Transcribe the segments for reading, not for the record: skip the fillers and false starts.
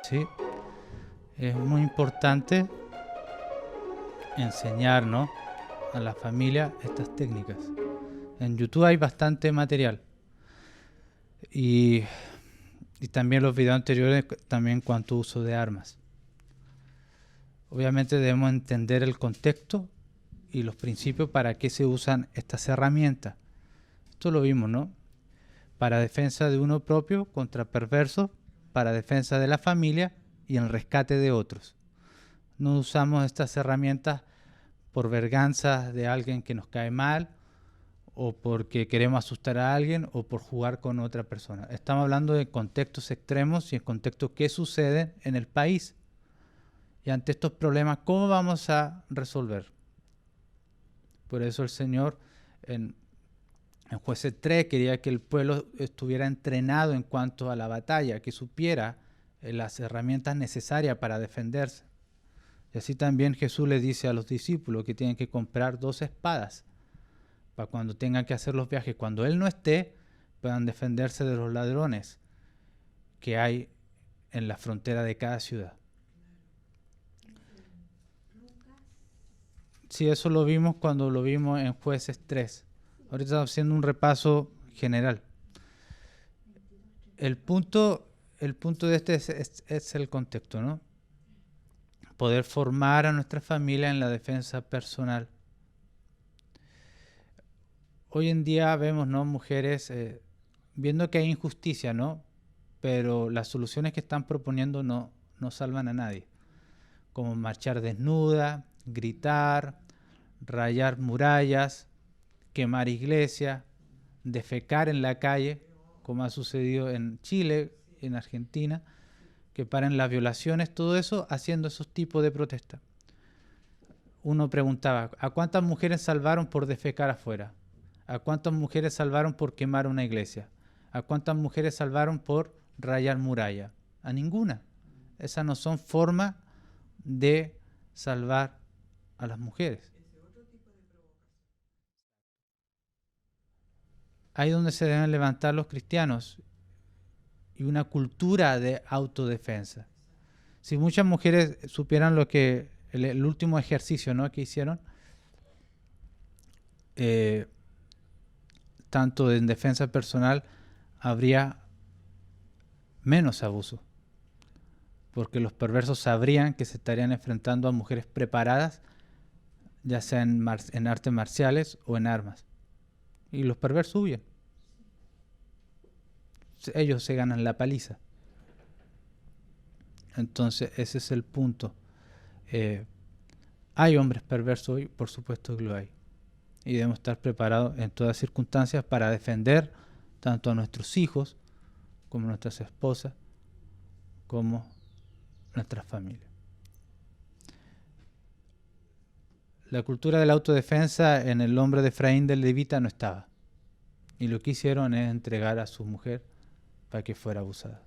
¿sí? Es muy importante enseñar, ¿no?, a la familia estas técnicas. En YouTube hay bastante material y, y también los videos anteriores también en cuanto a uso de armas. Obviamente debemos entender el contexto y los principios para qué se usan estas herramientas. Esto lo vimos, ¿no? Para defensa de uno propio contra perversos, para defensa de la familia y el rescate de otros. No usamos estas herramientas por venganza de alguien que nos cae mal, o porque queremos asustar a alguien, o por jugar con otra persona. Estamos hablando de contextos extremos y en contextos que suceden en el país. Y ante estos problemas, ¿cómo vamos a resolver? Por eso el Señor en Jueces 3 quería que el pueblo estuviera entrenado en cuanto a la batalla, que supiera las herramientas necesarias para defenderse. Y así también Jesús le dice a los discípulos que tienen que comprar 2 espadas para cuando tengan que hacer los viajes, cuando Él no esté, puedan defenderse de los ladrones que hay en la frontera de cada ciudad. Sí, eso lo vimos cuando lo vimos en Jueces 3. Ahorita estamos haciendo un repaso general. El punto de este es el contexto, ¿no? Poder formar a nuestra familia en la defensa personal. Hoy en día vemos, ¿no?, mujeres viendo que hay injusticia, ¿no?, pero las soluciones que están proponiendo no salvan a nadie. Como marchar desnuda, gritar, rayar murallas, quemar iglesias, defecar en la calle, como ha sucedido en Chile, en Argentina, que paren las violaciones, todo eso haciendo esos tipos de protestas. Uno preguntaba, ¿a cuántas mujeres salvaron por defecar afuera? ¿A cuántas mujeres salvaron por quemar una iglesia? ¿A cuántas mujeres salvaron por rayar muralla? A ninguna. Esas no son formas de salvar a las mujeres. Ahí es donde se deben levantar los cristianos y una cultura de autodefensa. Si muchas mujeres supieran lo que el último ejercicio, ¿no?, que hicieron, tanto en defensa personal, habría menos abuso, porque los perversos sabrían que se estarían enfrentando a mujeres preparadas, ya sea en artes marciales o en armas, y los perversos huyen. Ellos se ganan la paliza. Entonces ese es el punto. ¿Hay hombres perversos hoy? Por supuesto que lo hay. Y debemos estar preparados en todas circunstancias para defender tanto a nuestros hijos como a nuestras esposas, como nuestras familias. La cultura de la autodefensa en el hombre de Efraín del Levita no estaba. Y lo que hicieron es entregar a su mujer para que fuera abusada.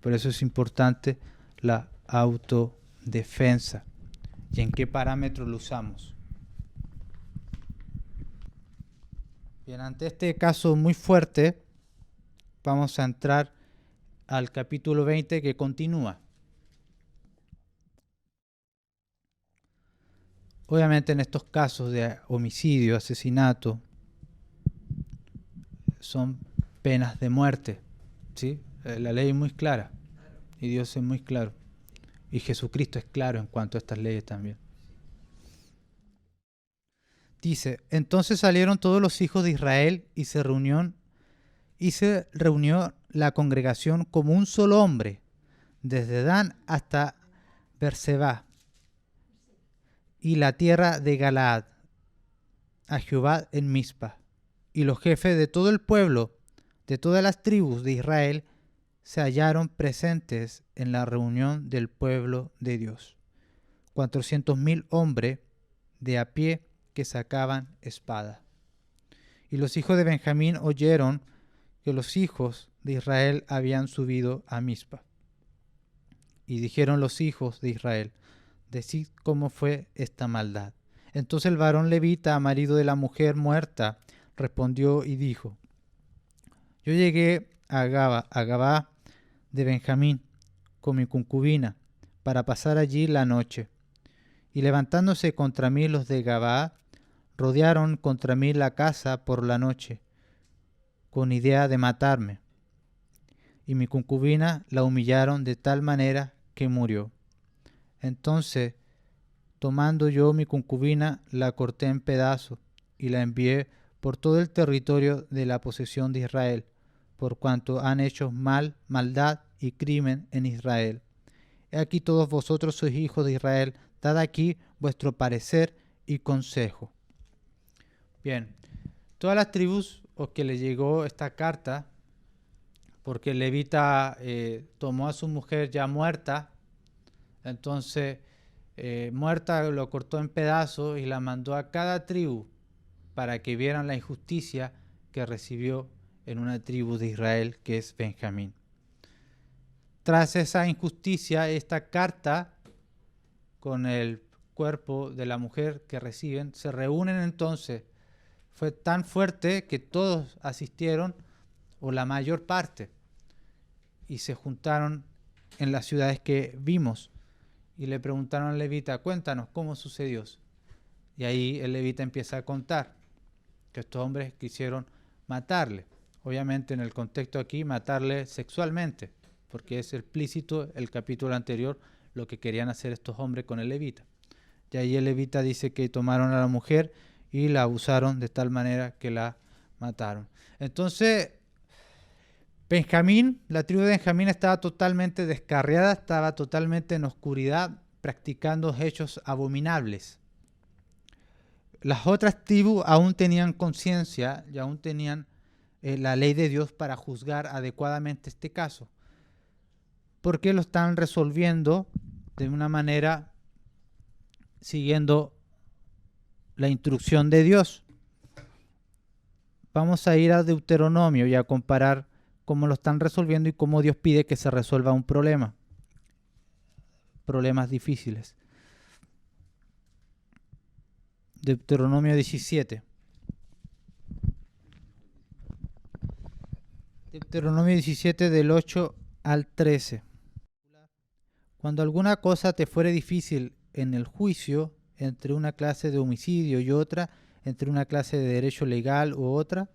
Por eso es importante la autodefensa. ¿Y en qué parámetros lo usamos? Bien, ante este caso muy fuerte, vamos a entrar al capítulo 20 que continúa. Obviamente en estos casos de homicidio, asesinato, son penas de muerte, ¿sí? La ley es muy clara y Dios es muy claro. Y Jesucristo es claro en cuanto a estas leyes también. Dice, entonces salieron todos los hijos de Israel y se reunió la congregación como un solo hombre, desde Dan hasta Berseba y la tierra de Galaad, a Jehová en Mizpa. Y los jefes de todo el pueblo, de todas las tribus de Israel, se hallaron presentes en la reunión del pueblo de Dios. 400,000 hombres de a pie que sacaban espada. Y los hijos de Benjamín oyeron que los hijos de Israel habían subido a Mizpa. Y dijeron los hijos de Israel, decid cómo fue esta maldad. Entonces el varón levita, marido de la mujer muerta, respondió y dijo, yo llegué a Gabá de Benjamín con mi concubina para pasar allí la noche. Y levantándose contra mí los de Gabaa, rodearon contra mí la casa por la noche, con idea de matarme. Y mi concubina la humillaron de tal manera que murió. Entonces, tomando yo mi concubina, la corté en pedazos y la envié por todo el territorio de la posesión de Israel, por cuanto han hecho maldad y crimen en Israel. He aquí todos vosotros sois hijos de Israel, dad aquí vuestro parecer y consejo. Bien, todas las tribus que le llegó esta carta, porque el levita tomó a su mujer ya muerta, entonces muerta lo cortó en pedazos y la mandó a cada tribu para que vieran la injusticia que recibió en una tribu de Israel que es Benjamín. Tras esa injusticia, esta carta con el cuerpo de la mujer que reciben, se reúnen entonces. Fue tan fuerte que todos asistieron, o la mayor parte, y se juntaron en las ciudades que vimos y le preguntaron al levita, cuéntanos cómo sucedió. Y ahí el levita empieza a contar que estos hombres quisieron matarle. Obviamente en el contexto aquí, matarle sexualmente, porque es explícito el capítulo anterior lo que querían hacer estos hombres con el levita. Y ahí el levita dice que tomaron a la mujer y la abusaron de tal manera que la mataron. Entonces, Benjamín, la tribu de Benjamín estaba totalmente descarriada, estaba totalmente en oscuridad, practicando hechos abominables. Las otras tribus aún tenían conciencia y aún tenían la ley de Dios para juzgar adecuadamente este caso. Porque lo están resolviendo de una manera siguiendo la instrucción de Dios. Vamos a ir a Deuteronomio y a comparar cómo lo están resolviendo y cómo Dios pide que se resuelva un problema. Problemas difíciles. Deuteronomio 17. Deuteronomio 17 del 8 al 13. Cuando alguna cosa te fuere difícil en el juicio, entre una clase de homicidio y otra, entre una clase de derecho legal u otra,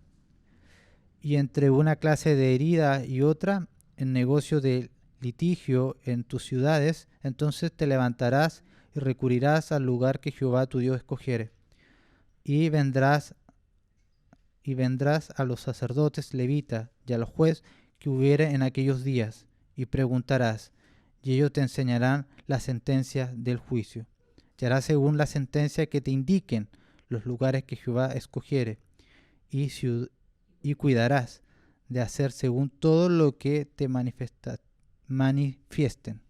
y entre una clase de herida y otra, en negocio de litigio en tus ciudades, entonces te levantarás y recurrirás al lugar que Jehová tu Dios escogiere, y vendrás a los sacerdotes levitas y a los jueces que hubiere en aquellos días, y preguntarás, y ellos te enseñarán la sentencia del juicio. Y harás según la sentencia que te indiquen los lugares que Jehová escogiere, y cuidarás de hacer según todo lo que te manifiesten,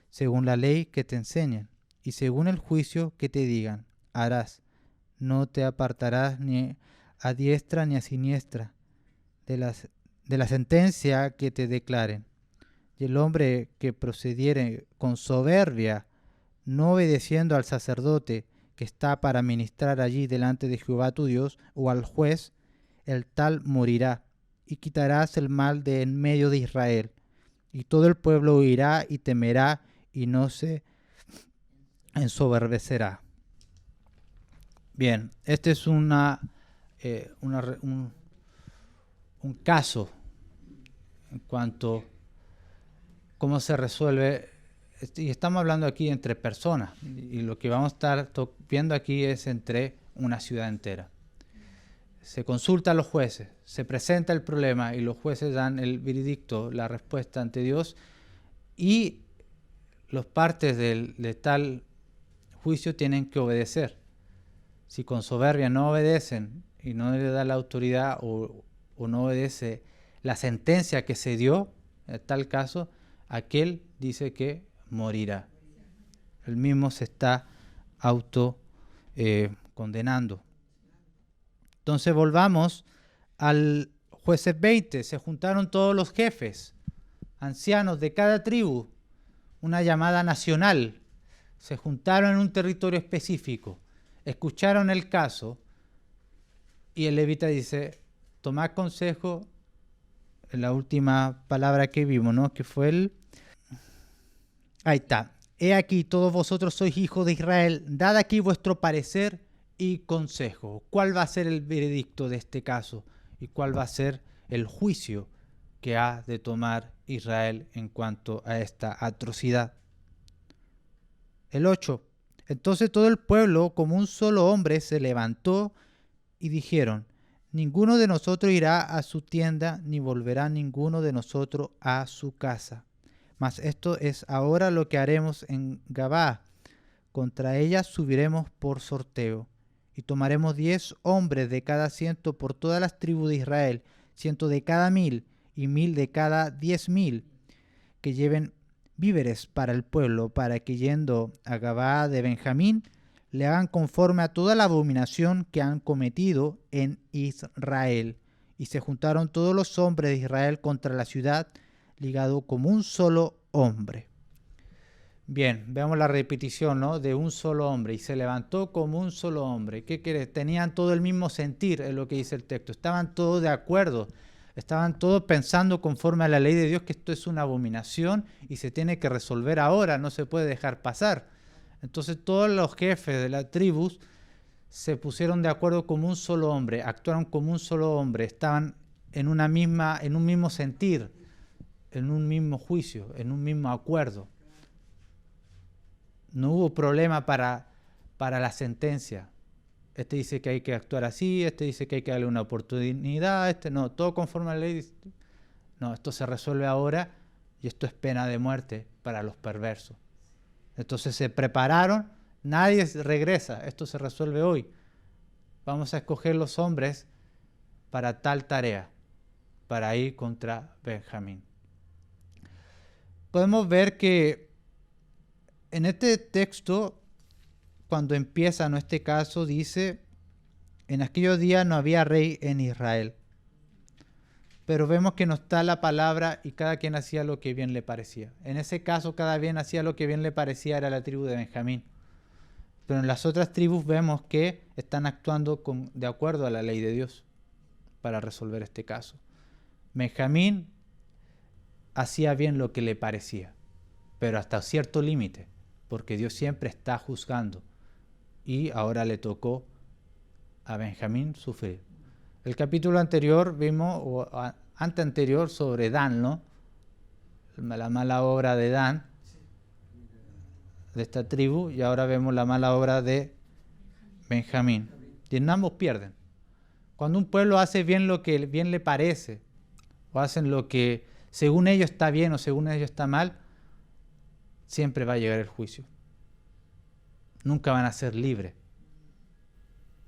según la ley que te enseñen, y según el juicio que te digan, harás. No te apartarás ni a diestra ni a siniestra de la sentencia que te declaren. Y el hombre que procediere con soberbia, no obedeciendo al sacerdote que está para ministrar allí delante de Jehová tu Dios, o al juez, el tal morirá, y quitarás el mal de en medio de Israel. Y todo el pueblo oirá y temerá, y no se ensoberbecerá. Bien, este es un caso en cuanto a cómo se resuelve, y estamos hablando aquí entre personas, y lo que vamos a estar viendo aquí es entre una ciudad entera. Se consulta a los jueces, se presenta el problema y los jueces dan el veredicto, la respuesta ante Dios, y los partes de tal juicio tienen que obedecer. Si con soberbia no obedecen y no le da la autoridad o no obedece la sentencia que se dio, en tal caso, aquel dice que morirá. Él mismo se está condenando. Entonces volvamos al jueces 20. Se juntaron todos los jefes, ancianos de cada tribu, una llamada nacional. Se juntaron en un territorio específico, escucharon el caso y el levita dice, tomad consejo, en la última palabra que vimos, ¿no? Que fue Ahí está. He aquí, todos vosotros sois hijos de Israel, dad aquí vuestro parecer y consejo. ¿Cuál va a ser el veredicto de este caso? ¿Y cuál va a ser el juicio que ha de tomar Israel en cuanto a esta atrocidad? El 8. Entonces todo el pueblo, como un solo hombre, se levantó y dijeron: ninguno de nosotros irá a su tienda, ni volverá ninguno de nosotros a su casa. Mas esto es ahora lo que haremos en Gabá. Contra ella subiremos por sorteo. Y tomaremos 10 hombres de cada 100 por todas las tribus de Israel, 100 de cada 1000 y 1000 de cada 10.000, que lleven víveres para el pueblo, para que yendo a Gabaa de Benjamín, le hagan conforme a toda la abominación que han cometido en Israel. Y se juntaron todos los hombres de Israel contra la ciudad, ligado como un solo hombre. Bien, veamos la repetición, ¿no? De un solo hombre. Y se levantó como un solo hombre. ¿Qué quiere? Tenían todo el mismo sentir, es lo que dice el texto. Estaban todos de acuerdo. Estaban todos pensando conforme a la ley de Dios que esto es una abominación y se tiene que resolver ahora, no se puede dejar pasar. Entonces todos los jefes de las tribus se pusieron de acuerdo como un solo hombre, actuaron como un solo hombre, estaban en un mismo sentir, en un mismo juicio, en un mismo acuerdo. No hubo problema para la sentencia. Este dice que hay que actuar así, este dice que hay que darle una oportunidad, este no, todo conforme a la ley. No, esto se resuelve ahora y esto es pena de muerte para los perversos. Entonces se prepararon, nadie regresa, esto se resuelve hoy. Vamos a escoger los hombres para tal tarea, para ir contra Benjamín. Podemos ver que en este texto, cuando empieza en este caso, dice: en aquellos días no había rey en Israel. Pero vemos que no está la palabra y cada quien hacía lo que bien le parecía. En ese caso, cada quien hacía lo que bien le parecía, era la tribu de Benjamín. Pero en las otras tribus vemos que están actuando de acuerdo a la ley de Dios para resolver este caso. Benjamín hacía bien lo que le parecía, pero hasta cierto límite, porque Dios siempre está juzgando. Y ahora le tocó a Benjamín sufrir. El capítulo anterior vimos, o anterior, sobre Dan, ¿no? La mala obra de Dan, de esta tribu, y ahora vemos la mala obra de Benjamín. Y en ambos pierden. Cuando un pueblo hace bien lo que bien le parece, o hacen lo que según ellos está bien o según ellos está mal, siempre va a llegar el juicio. Nunca van a ser libres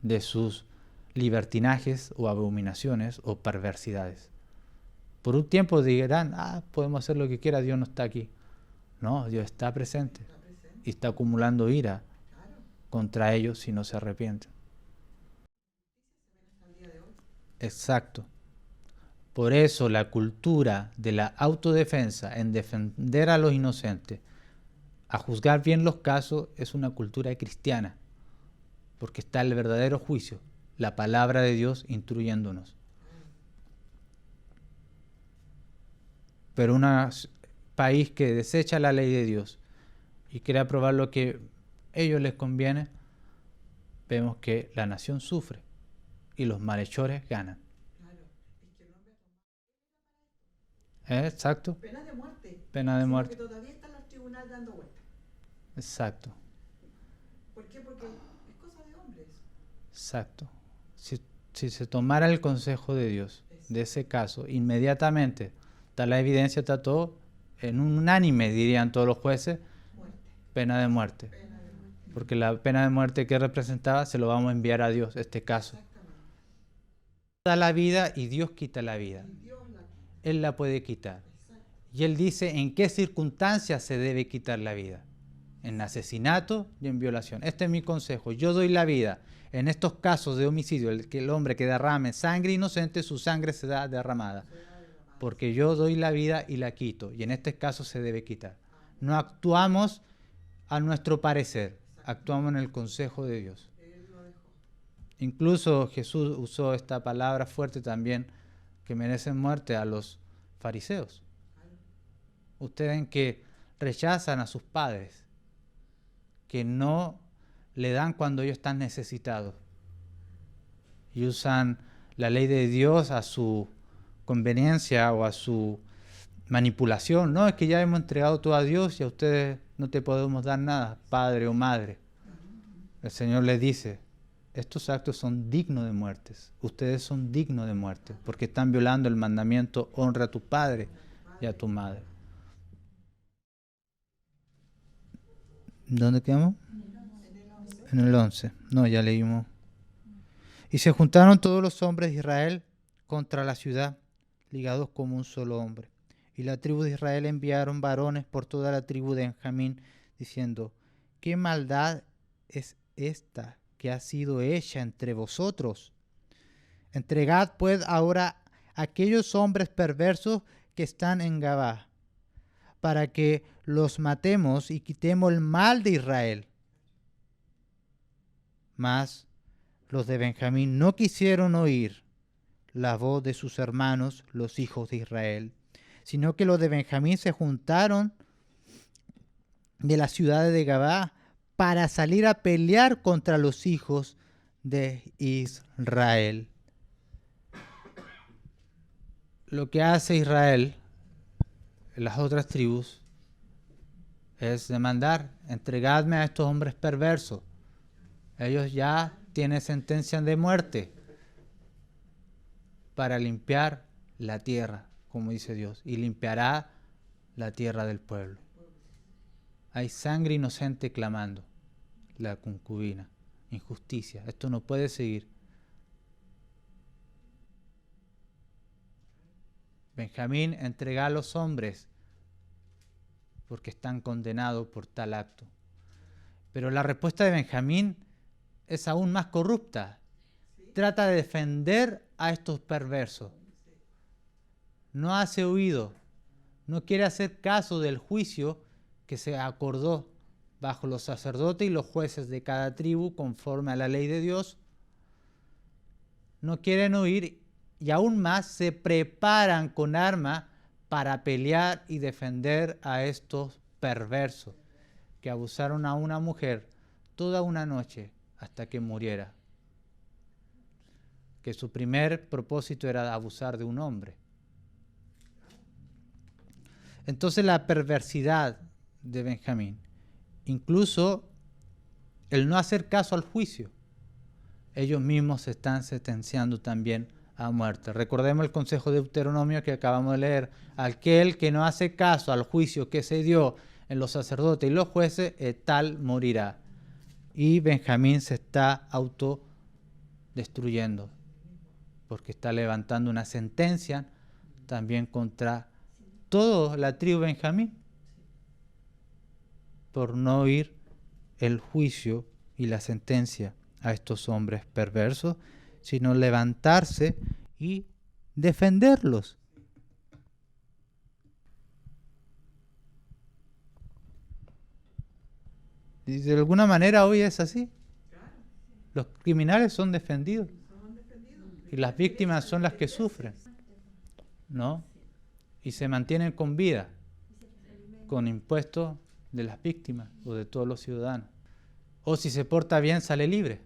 de sus libertinajes o abominaciones o perversidades. Por un tiempo dirán: podemos hacer lo que quiera, Dios no está aquí. No, Dios está presente y está acumulando ira contra ellos si no se arrepienten. Exacto. Por eso la cultura de la autodefensa, en defender a los inocentes, a juzgar bien los casos, es una cultura cristiana, porque está el verdadero juicio, la palabra de Dios instruyéndonos. Pero un país que desecha la ley de Dios y quiere aprobar lo que a ellos les conviene, vemos que la nación sufre y los malhechores ganan. Exacto. Pena de muerte. Pena de muerte. Porque todavía están los tribunales dando vueltas. Exacto. ¿Por qué? Porque es cosa de hombres. Exacto. Si se tomara el consejo de Dios de ese caso, inmediatamente está la evidencia, está todo, en un unánime dirían todos los jueces: muerte. Pena de muerte. Pena de muerte. Porque la pena de muerte que representaba se lo vamos a enviar a Dios, este caso. Da la vida y Dios quita la vida. Él la puede quitar. Y Él dice en qué circunstancias se debe quitar la vida: en asesinato y en violación. Este es mi consejo. Yo doy la vida. En estos casos de homicidio, el hombre que derrame sangre inocente, su sangre será derramada. Porque yo doy la vida y la quito. Y en este caso se debe quitar. No actuamos a nuestro parecer. Actuamos en el consejo de Dios. Incluso Jesús usó esta palabra fuerte también, que merecen muerte, a los fariseos. Ustedes ven que rechazan a sus padres, que no le dan cuando ellos están necesitados y usan la ley de Dios a su conveniencia o a su manipulación. No, es que ya hemos entregado todo a Dios y a ustedes no te podemos dar nada, padre o madre. El Señor les dice, estos actos son dignos de muerte. Ustedes son dignos de muerte porque están violando el mandamiento, honra a tu padre y a tu madre. ¿Dónde quedamos? En el 11. No, ya leímos. Y se juntaron todos los hombres de Israel contra la ciudad, ligados como un solo hombre. Y la tribu de Israel enviaron varones por toda la tribu de Benjamín, diciendo, ¿qué maldad es esta que ha sido hecha entre vosotros? Entregad pues ahora a aquellos hombres perversos que están en Gabá, para que los matemos y quitemos el mal de Israel. Mas los de Benjamín no quisieron oír la voz de sus hermanos, los hijos de Israel, sino que los de Benjamín se juntaron de las ciudades de Gabá para salir a pelear contra los hijos de Israel. Lo que hace Israel, las otras tribus, es demandar, entregadme a estos hombres perversos. Ellos ya tienen sentencia de muerte para limpiar la tierra, como dice Dios, y limpiará la tierra del pueblo. Hay sangre inocente clamando, la concubina, injusticia. Esto no puede seguir. Benjamín entrega a los hombres porque están condenados por tal acto. Pero la respuesta de Benjamín es aún más corrupta. Trata de defender a estos perversos. No hace oído, no quiere hacer caso del juicio que se acordó bajo los sacerdotes y los jueces de cada tribu conforme a la ley de Dios. No quieren oír y aún más se preparan con armas para pelear y defender a estos perversos que abusaron a una mujer toda una noche hasta que muriera. Que su primer propósito era abusar de un hombre. Entonces la perversidad de Benjamín, incluso el no hacer caso al juicio, ellos mismos se están sentenciando también a muerte. Recordemos el consejo de Deuteronomio que acabamos de leer. Aquel que no hace caso al juicio que se dio en los sacerdotes y los jueces, tal morirá. Y Benjamín se está autodestruyendo porque está levantando una sentencia también contra toda la tribu de Benjamín por no oír el juicio y la sentencia a estos hombres perversos, sino levantarse y defenderlos. Y de alguna manera hoy es así. Los criminales son defendidos y las víctimas son las que sufren, ¿no? Y se mantienen con vida, con impuestos de las víctimas o de todos los ciudadanos. O si se porta bien, sale libre.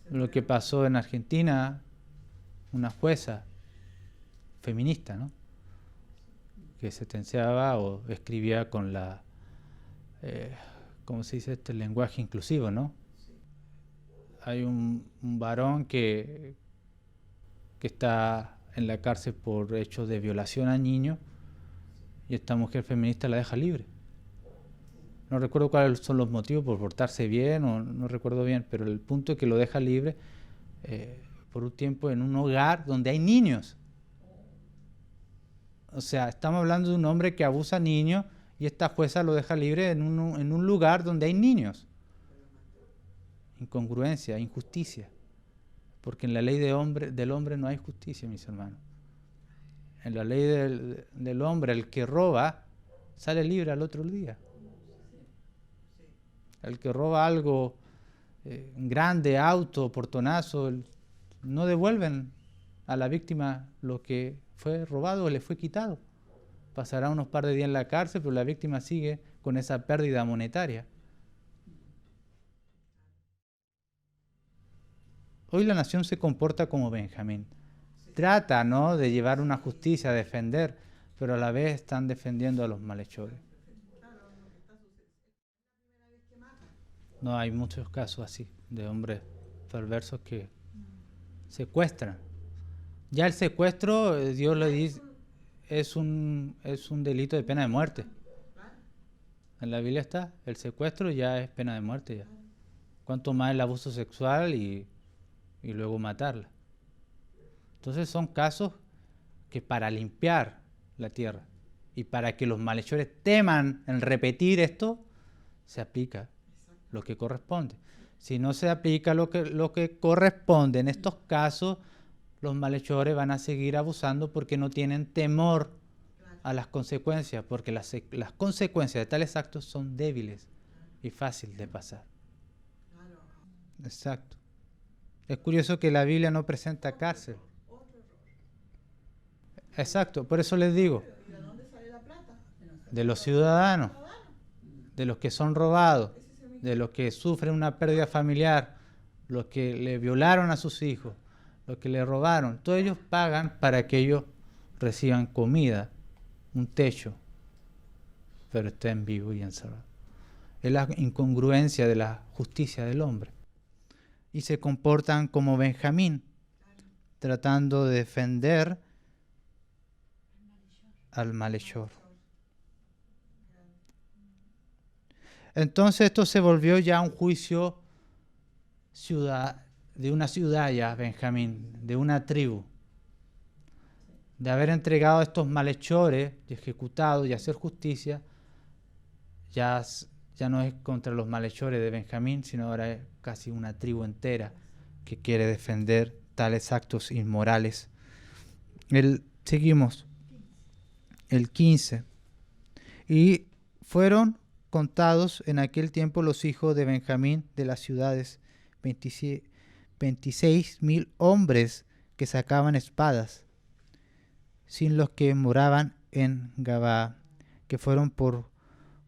Lo que pasó en Argentina, una jueza feminista, ¿no? Que sentenciaba o escribía con la, ¿cómo se dice esto? El lenguaje inclusivo, ¿no? Hay un varón que está en la cárcel por hechos de violación a niños y esta mujer feminista la deja libre. No recuerdo cuáles son los motivos, por portarse bien o no recuerdo bien, pero el punto es que lo deja libre por un tiempo en un hogar donde hay niños. O sea, estamos hablando de un hombre que abusa a niños y esta jueza lo deja libre en un lugar donde hay niños. Incongruencia, injusticia. Porque en la ley del hombre no hay justicia, mis hermanos. En la ley del hombre, el que roba sale libre al otro día. El que roba algo grande, auto, portonazo, no devuelven a la víctima lo que fue robado o le fue quitado pasará unos par de días en la cárcel, pero la víctima sigue con esa pérdida monetaria. Hoy la nación se comporta como Benjamín. Trata, ¿no?, de llevar una justicia, defender, pero a la vez están defendiendo a los malhechores. No, hay muchos casos así, de hombres perversos que secuestran. Ya el secuestro, Dios le dice, es un delito de pena de muerte. En la Biblia está, el secuestro ya es pena de muerte ya. Cuanto más el abuso sexual y luego matarla. Entonces son casos que para limpiar la tierra y para que los malhechores teman en repetir esto, se aplica lo que corresponde. Si no se aplica lo que corresponde en estos casos, los malhechores van a seguir abusando porque no tienen temor a las consecuencias, porque las consecuencias de tales actos son débiles y fáciles de pasar. Exacto. Es curioso que la Biblia no presenta cárcel. Exacto, por eso les digo, ¿Y de dónde sale la plata? de los ciudadanos, de los que son robados, de los que sufren una pérdida familiar, los que le violaron a sus hijos, los que le robaron, todos ellos pagan para que ellos reciban comida, un techo, pero estén vivos y encerrados. Es la incongruencia de la justicia del hombre. Y se comportan como Benjamín, tratando de defender al malhechor. Entonces esto se volvió ya un juicio de una ciudad ya, Benjamín, de una tribu. De haber entregado a estos malhechores y ejecutados y hacer justicia, ya no es contra los malhechores de Benjamín, sino ahora es casi una tribu entera que quiere defender tales actos inmorales. Seguimos. El 15. Y fueron contados en aquel tiempo los hijos de Benjamín de las ciudades, 26,000 hombres que sacaban espadas, sin los que moraban en Gabaa, que fueron por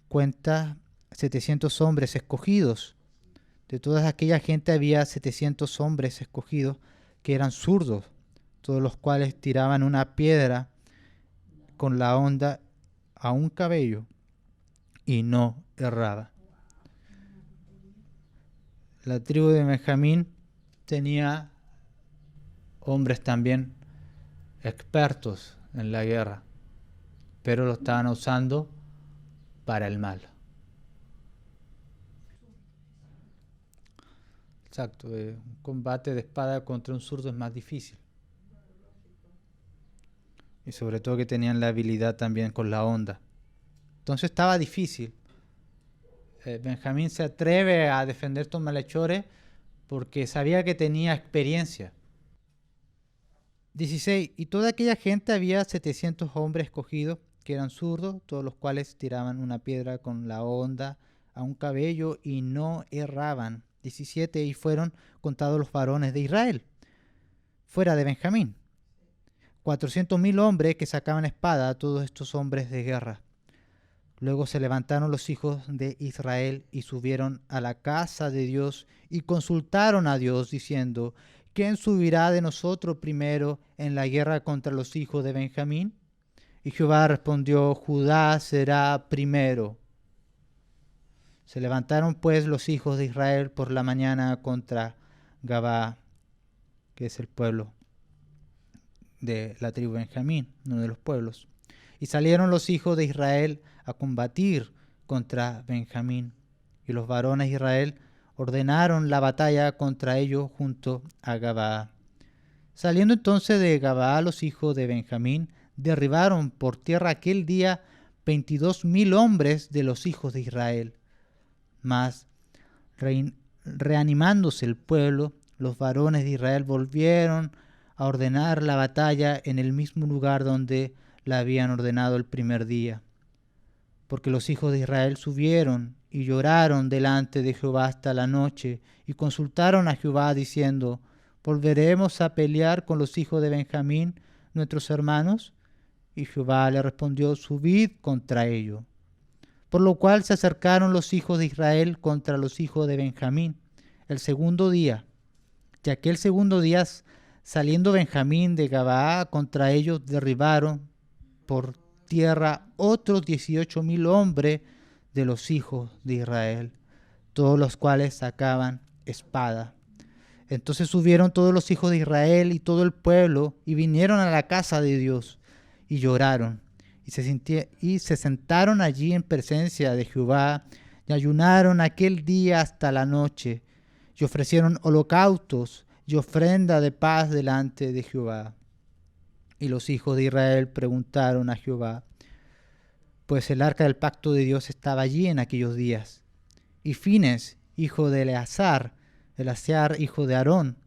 cuenta 700 hombres escogidos. De toda aquella gente había 700 hombres escogidos que eran zurdos, todos los cuales tiraban una piedra con la honda a un cabello y no erraba. La tribu de Benjamín tenía hombres también expertos en la guerra, pero lo estaban usando para el mal. Exacto, un combate de espada contra un zurdo es más difícil. Y sobre todo que tenían la habilidad también con la honda. Entonces estaba difícil. Benjamín se atreve a defender a estos malhechores porque sabía que tenía experiencia. 16. Y toda aquella gente había 700 hombres escogidos que eran zurdos, todos los cuales tiraban una piedra con la honda a un cabello y no erraban. 17. Y fueron contados los varones de Israel, fuera de Benjamín, 400,000 hombres que sacaban espada, a todos estos hombres de guerra. Luego se levantaron los hijos de Israel y subieron a la casa de Dios y consultaron a Dios diciendo: ¿quién subirá de nosotros primero en la guerra contra los hijos de Benjamín? Y Jehová respondió: Judá será primero. Se levantaron pues los hijos de Israel por la mañana contra Gabaa, que es el pueblo de la tribu de Benjamín, uno de los pueblos. Y salieron los hijos de Israel a combatir contra Benjamín. Y los varones de Israel ordenaron la batalla contra ellos junto a Gabaa. Saliendo entonces de Gabaa los hijos de Benjamín, derribaron por tierra aquel día 22,000 hombres de los hijos de Israel. Mas, reanimándose el pueblo, los varones de Israel volvieron a ordenar la batalla en el mismo lugar donde la habían ordenado el primer día. Porque los hijos de Israel subieron y lloraron delante de Jehová hasta la noche, y consultaron a Jehová diciendo: ¿volveremos a pelear con los hijos de Benjamín, nuestros hermanos? Y Jehová le respondió: subid contra ellos. Por lo cual se acercaron los hijos de Israel contra los hijos de Benjamín el segundo día. Y aquel segundo día, saliendo Benjamín de Gabaa contra ellos, derribaron por tierra otros 18,000 hombres de los hijos de Israel, todos los cuales sacaban espada. Entonces subieron todos los hijos de Israel y todo el pueblo y vinieron a la casa de Dios y lloraron y se sentaron allí en presencia de Jehová y ayunaron aquel día hasta la noche y ofrecieron holocaustos y ofrenda de paz delante de Jehová. Y los hijos de Israel preguntaron a Jehová, pues el arca del pacto de Dios estaba allí en aquellos días. Y Fines, hijo de Eleazar, hijo de Aarón,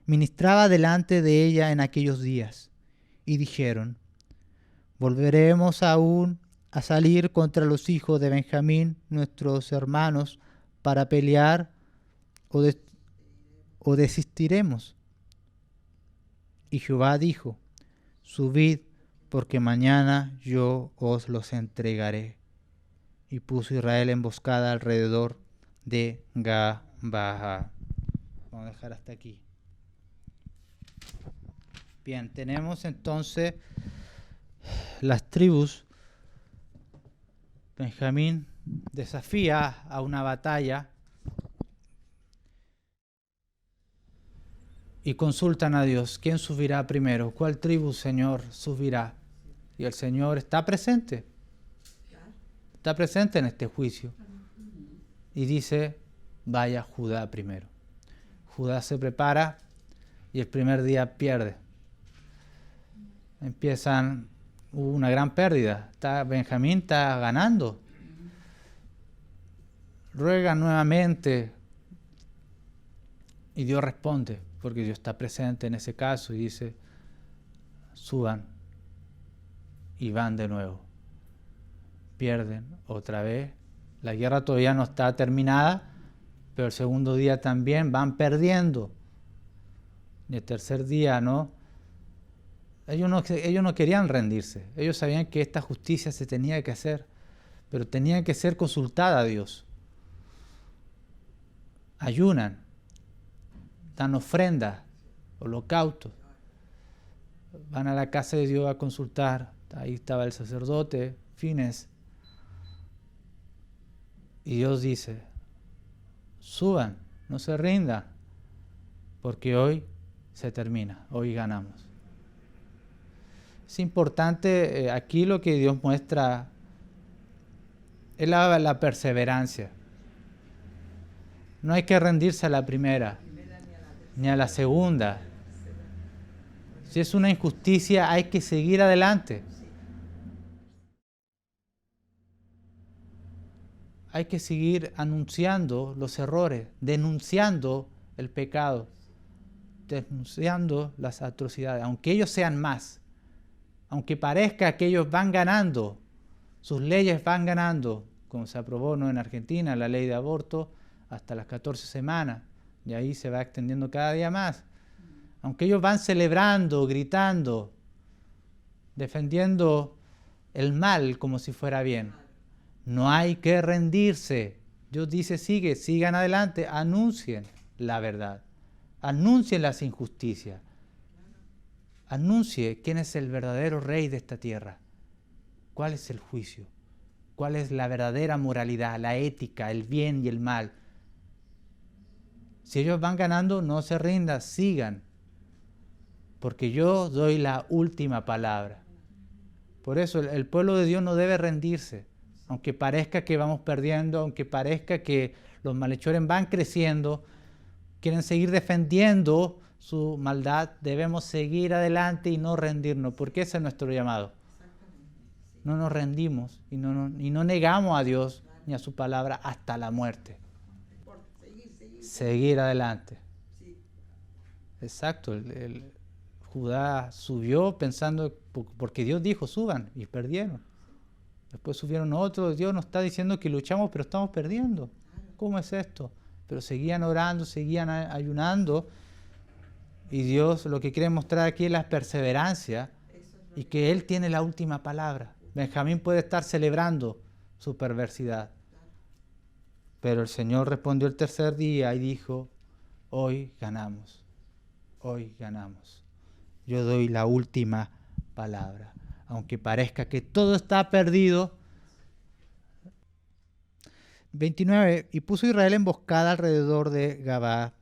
ministraba delante de ella en aquellos días. Y dijeron, ¿volveremos aún a salir contra los hijos de Benjamín, nuestros hermanos, para pelear o desistiremos? Y Jehová dijo, subid, porque mañana yo os los entregaré. Y puso Israel emboscada alrededor de Gabaa. Vamos a dejar hasta aquí. Bien, tenemos entonces las tribus. Benjamín desafía a una batalla y consultan a Dios. ¿Quién subirá primero? ¿Cuál tribu, Señor, subirá? Y el Señor está presente. Está presente en este juicio. Y dice, vaya Judá primero. Judá se prepara y el primer día pierde. Hubo una gran pérdida. Benjamín está ganando. Ruega nuevamente y Dios responde, porque Dios está presente en ese caso y dice, suban y van de nuevo. Pierden otra vez. La guerra todavía no está terminada, pero el segundo día también van perdiendo. Y el tercer día, ¿no? Ellos no querían rendirse. Ellos sabían que esta justicia se tenía que hacer, pero tenía que ser consultada a Dios. Ayunan, dan ofrendas, holocaustos. Van a la casa de Dios a consultar. Ahí estaba el sacerdote, Fines. Y Dios dice, suban, no se rindan, porque hoy se termina, hoy ganamos. Es importante, aquí lo que Dios muestra es la perseverancia. No hay que rendirse a la primera, ni a la segunda. Si es una injusticia, hay que seguir adelante. Hay que seguir anunciando los errores, denunciando el pecado, denunciando las atrocidades, aunque ellos sean más, aunque parezca que ellos van ganando, sus leyes van ganando, como se aprobó, ¿no?, en Argentina, la ley de aborto, hasta las 14 semanas, y ahí se va extendiendo cada día más. Aunque ellos van celebrando, gritando, defendiendo el mal como si fuera bien, no hay que rendirse. Dios dice, sigan adelante, anuncien la verdad, anuncien las injusticias, anuncie quién es el verdadero rey de esta tierra, cuál es el juicio, cuál es la verdadera moralidad, la ética, el bien y el mal. Si ellos van ganando, no se rindan, sigan, porque yo doy la última palabra. Por eso el pueblo de Dios no debe rendirse. Aunque parezca que vamos perdiendo, aunque parezca que los malhechores van creciendo, quieren seguir defendiendo su maldad, debemos seguir adelante y no rendirnos, porque ese es nuestro llamado. No nos rendimos y no negamos a Dios ni a su palabra hasta la muerte. Seguir adelante. Exacto, Judá subió pensando, porque Dios dijo, suban, y perdieron. Después subieron otros. Dios nos está diciendo que luchamos, pero estamos perdiendo. ¿Cómo es esto? Pero seguían orando, seguían ayunando. Y Dios lo que quiere mostrar aquí es la perseverancia y que él tiene la última palabra. Benjamín puede estar celebrando su perversidad, pero el Señor respondió el tercer día y dijo: hoy ganamos, hoy ganamos. Yo doy la última palabra. Aunque parezca que todo está perdido. 29. Y puso Israel emboscada alrededor de Gabaa.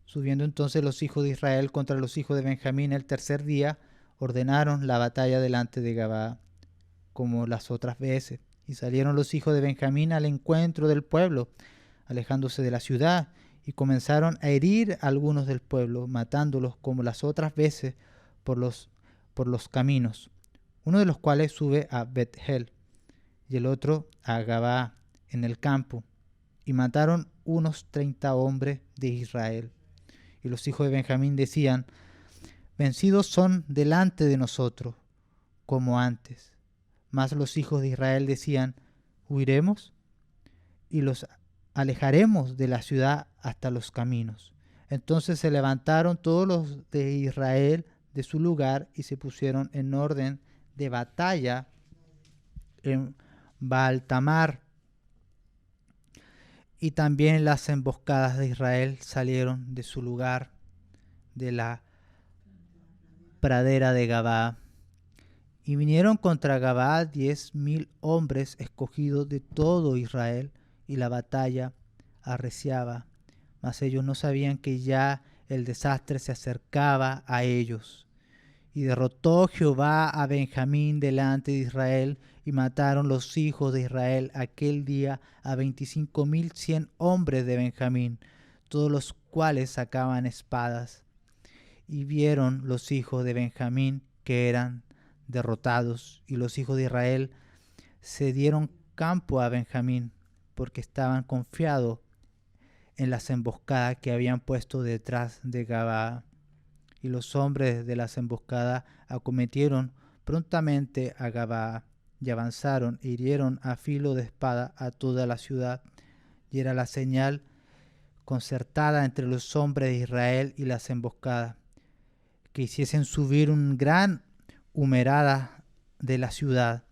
Subiendo entonces los hijos de Israel contra los hijos de Benjamín el tercer día, ordenaron la batalla delante de Gabaa, como las otras veces. Y salieron los hijos de Benjamín al encuentro del pueblo, alejándose de la ciudad, y comenzaron a herir a algunos del pueblo, matándolos como las otras veces por los caminos, uno de los cuales sube a Bethel y el otro a Gabaa en el campo, y mataron unos 30 hombres de Israel. Y los hijos de Benjamín decían: vencidos son delante de nosotros, como antes. Mas los hijos de Israel decían: huiremos y los alejaremos de la ciudad hasta los caminos. Entonces se levantaron todos los de Israel de su lugar y se pusieron en orden de batalla en Baal-tamar. Y también las emboscadas de Israel salieron de su lugar de la pradera de Gabaa. Y vinieron contra Gabaa 10,000 hombres escogidos de todo Israel, y la batalla arreciaba. Mas ellos no sabían que ya el desastre se acercaba a ellos. Y derrotó Jehová a Benjamín delante de Israel, y mataron los hijos de Israel aquel día a 25,100 hombres de Benjamín, todos los cuales sacaban espadas. Y vieron los hijos de Benjamín que eran derrotados, y los hijos de Israel se dieron campo a Benjamín, porque estaban confiados en las emboscadas que habían puesto detrás de Gabaa. Y los hombres de las emboscadas acometieron prontamente a Gabaa, y avanzaron e hirieron a filo de espada a toda la ciudad. Y era la señal concertada entre los hombres de Israel y las emboscadas, que hiciesen subir una gran humarada de la ciudad.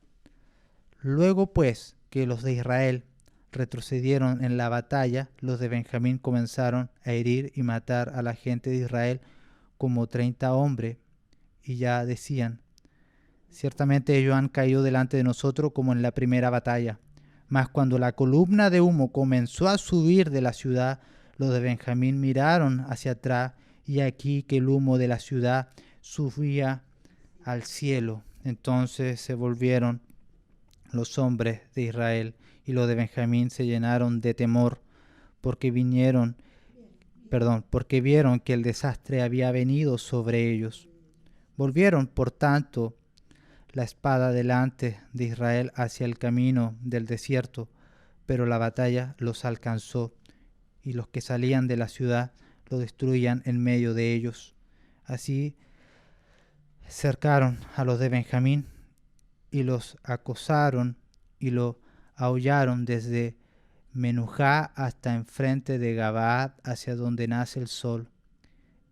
Luego pues que los de Israel retrocedieron en la batalla, los de Benjamín comenzaron a herir y matar a la gente de Israel como 30 hombres, y ya decían: ciertamente ellos han caído delante de nosotros como en la primera batalla. Mas cuando la columna de humo comenzó a subir de la ciudad, los de Benjamín miraron hacia atrás, y aquí que el humo de la ciudad subía al cielo. Entonces se volvieron los hombres de Israel, y los de Benjamín se llenaron de temor, porque vieron que el desastre había venido sobre ellos. Volvieron, por tanto, la espada delante de Israel hacia el camino del desierto, pero la batalla los alcanzó, y los que salían de la ciudad lo destruían en medio de ellos. Así cercaron a los de Benjamín, y los acosaron y lo aullaron desde Menujá hasta enfrente de Gabaa, hacia donde nace el sol.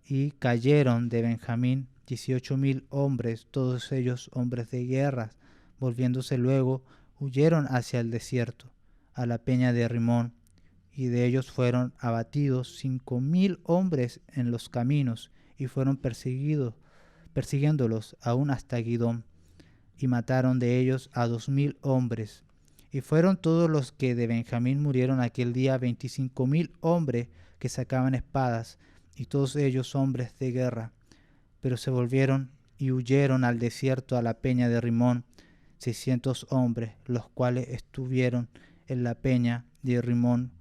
Y cayeron de Benjamín 18,000 hombres, todos ellos hombres de guerra. Volviéndose luego, huyeron hacia el desierto, a la peña de Rimón, y de ellos fueron abatidos 5,000 hombres en los caminos, y fueron persiguiéndolos aún hasta Gidom, y mataron de ellos a 2,000 hombres. Y fueron todos los que de Benjamín murieron aquel día 25,000 hombres que sacaban espadas, y todos ellos hombres de guerra. Pero se volvieron y huyeron al desierto, a la peña de Rimón, 600 hombres, los cuales estuvieron en la peña de Rimón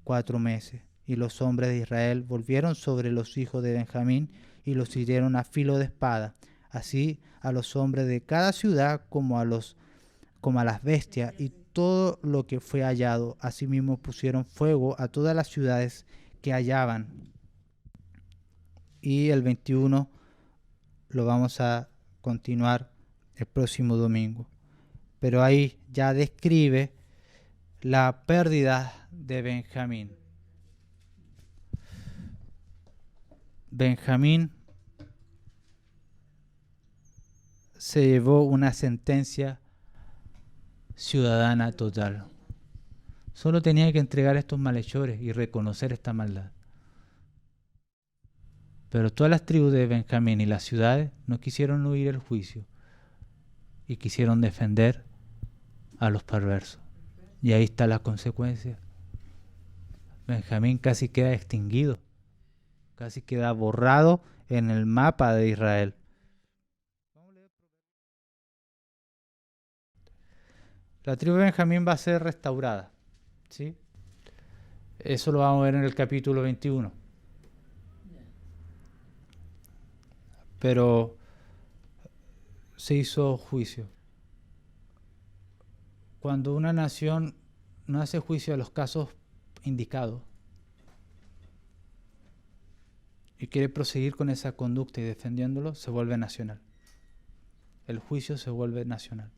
4 meses. Y los hombres de Israel volvieron sobre los hijos de Benjamín y los hirieron a filo de espada, así a los hombres de cada ciudad como a las bestias y todo lo que fue hallado. Asimismo pusieron fuego a todas las ciudades que hallaban. Y el 21 lo vamos a continuar el próximo domingo. Pero ahí ya describe la pérdida de Benjamín. Benjamín se llevó una sentencia ciudadana total. Solo tenía que entregar a estos malhechores y reconocer esta maldad. Pero todas las tribus de Benjamín y las ciudades no quisieron huir el juicio y quisieron defender a los perversos. Y ahí está la consecuencia. Benjamín casi queda extinguido, casi queda borrado en el mapa de Israel. La tribu de Benjamín va a ser restaurada, ¿sí? Eso lo vamos a ver en el capítulo 21. Pero se hizo juicio. Cuando una nación no hace juicio a los casos indicados y quiere proseguir con esa conducta y defendiéndolo, se vuelve nacional. El juicio se vuelve nacional.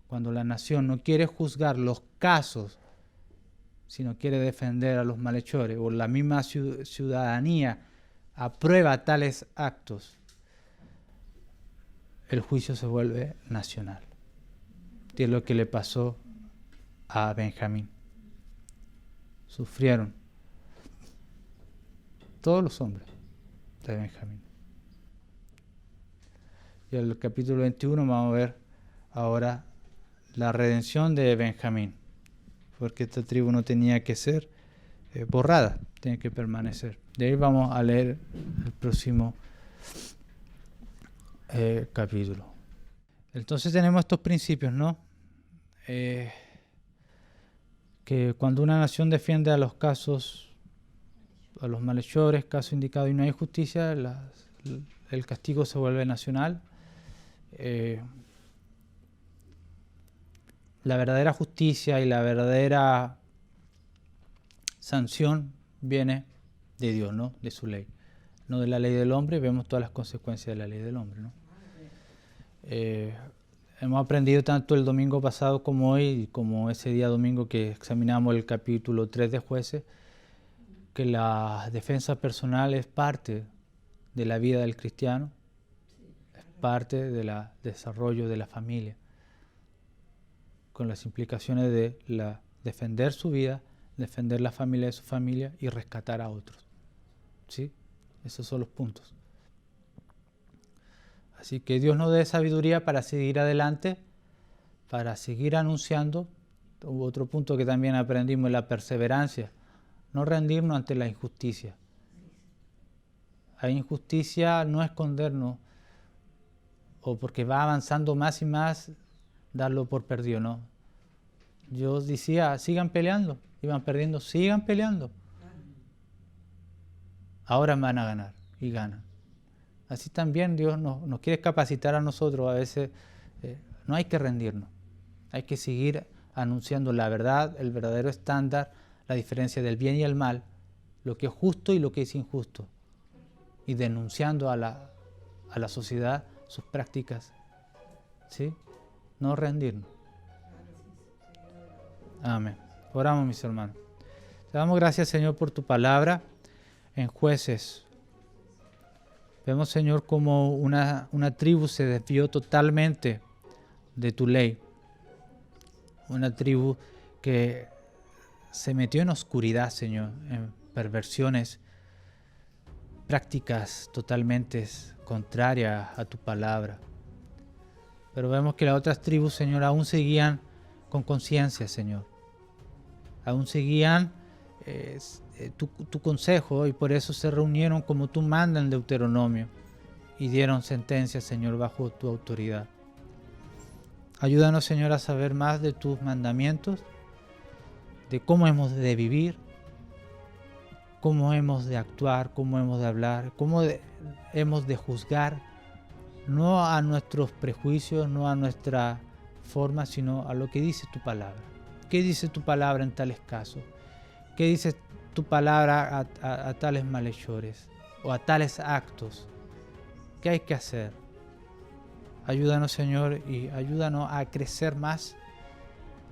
Cuando la nación no quiere juzgar los casos, sino quiere defender a los malhechores, o la misma ciudadanía aprueba tales actos, el juicio se vuelve nacional. Y es lo que le pasó a Benjamín. Sufrieron todos los hombres de Benjamín. Y en el capítulo 21 vamos a ver ahora la redención de Benjamín, porque esta tribu no tenía que ser borrada, tenía que permanecer. De ahí vamos a leer el próximo capítulo. Entonces tenemos estos principios, ¿no? Que cuando una nación defiende a los casos, a los malhechores, caso indicado y no hay justicia, el castigo se vuelve nacional. La verdadera justicia y la verdadera sanción viene de Dios, ¿no? De su ley. No de la ley del hombre, vemos todas las consecuencias de la ley del hombre, ¿no? Hemos aprendido tanto el domingo pasado como hoy, como ese día domingo que examinamos el capítulo 3 de Jueces, que la defensa personal es parte de la vida del cristiano, es parte del desarrollo de la familia, con las implicaciones de defender su vida, defender la familia de su familia y rescatar a otros. ¿Sí? Esos son los puntos. Así que Dios nos dé sabiduría para seguir adelante, para seguir anunciando. Otro punto que también aprendimos es la perseverancia. No rendirnos ante la injusticia. Hay injusticia, no escondernos, o porque va avanzando más y más, darlo por perdido, no. Dios decía, sigan peleando, iban perdiendo, sigan peleando. Ahora van a ganar, y ganan. Así también Dios nos quiere capacitar a nosotros, a veces no hay que rendirnos, hay que seguir anunciando la verdad, el verdadero estándar, la diferencia del bien y el mal, lo que es justo y lo que es injusto, y denunciando a la sociedad sus prácticas, ¿sí? No rendirnos. Amén. Oramos, mis hermanos. Te damos gracias, Señor, por tu palabra en Jueces. Vemos, Señor, como una tribu se desvió totalmente de tu ley. Una tribu que se metió en oscuridad, Señor, en perversiones, prácticas totalmente contrarias a tu palabra. Pero vemos que las otras tribus, Señor, aún seguían con conciencia, Señor. Aún seguían tu consejo, y por eso se reunieron como tú mandas en Deuteronomio y dieron sentencia, Señor, bajo tu autoridad. Ayúdanos, Señor, a saber más de tus mandamientos, de cómo hemos de vivir, cómo hemos de actuar, cómo hemos de hablar, cómo hemos de juzgar, no a nuestros prejuicios, no a nuestra forma, sino a lo que dice tu palabra. ¿Qué dice tu palabra en tales casos? ¿Qué dice tu palabra a tales malhechores o a tales actos? ¿Qué hay que hacer? Ayúdanos, Señor, y ayúdanos a crecer más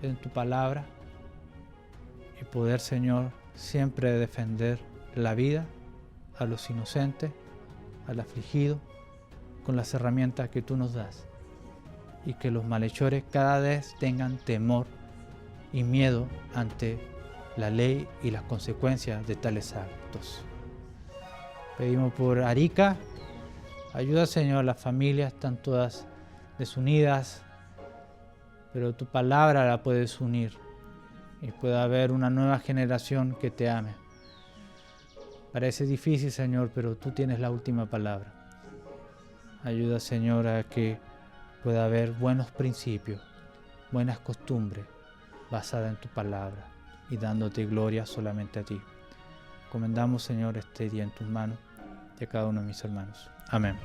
en tu palabra y poder, Señor, siempre defender la vida, a los inocentes, al afligido, con las herramientas que tú nos das, y que los malhechores cada vez tengan temor y miedo ante la ley y las consecuencias de tales actos. Pedimos por Arica, ayuda, Señor, las familias están todas desunidas, pero tu palabra la puedes unir y pueda haber una nueva generación que te ame. Parece difícil, Señor, pero tú tienes la última palabra. Ayuda, Señor, a que pueda haber buenos principios, buenas costumbres basadas en tu palabra y dándote gloria solamente a ti. Encomendamos, Señor, este día en tus manos y a cada uno de mis hermanos. Amén.